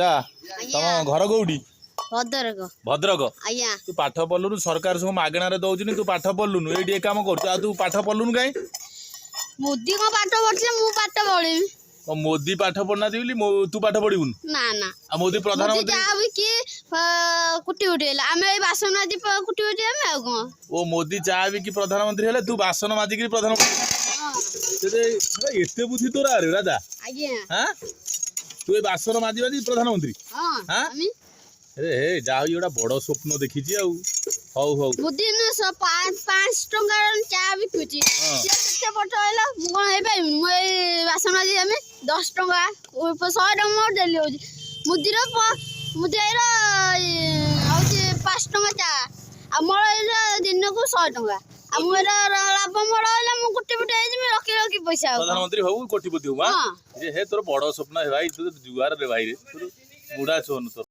तम घर कौटी भद्रक भद्रक आज्ञा तू पाठ पढ़लुनु सरकार सब मागणार दौन तू पाठ पढ़लुनु ये काम कर तू पाठ पढ़लुनु कहीं मोदी को पाठ पढ़े मु पाठ पढ़ी मोदी पाठ पढ़ना तू पाठ पढ़ुन ना ना मोदी प्रधानमंत्री कि कुटी कुटी आम बासन माजी कुटी कुटी आम कौन ओ मोदी चाह भी कि प्रधानमंत्री हेले तू बासन माजिक प्रधानमंत्री एते बुद्धि तोर अरे राजा आज्ञा हाँ तू ये बासन माजी माजी प्रधानमंत्री हाँ अरे हे जा गोटा बड़ स्वप्न देखी हौ हौ मोदी पाँच टंका चा बिकुची केते पठेला कौन बासन माजी आम 10 टंका 100 टंका डेली हो मुदीर मुदीर हूँ 5 टंका चा आमर दिन को 100 टंका आमर लाभ मोर है कोटी फुटी रखी रखी पैसा प्रधानमंत्री हूँ कोटिपति हूँ हे तोर बड़ स्वप्न है भाई तू जुआर रे भाई रे बुढ़ा छोन तोर।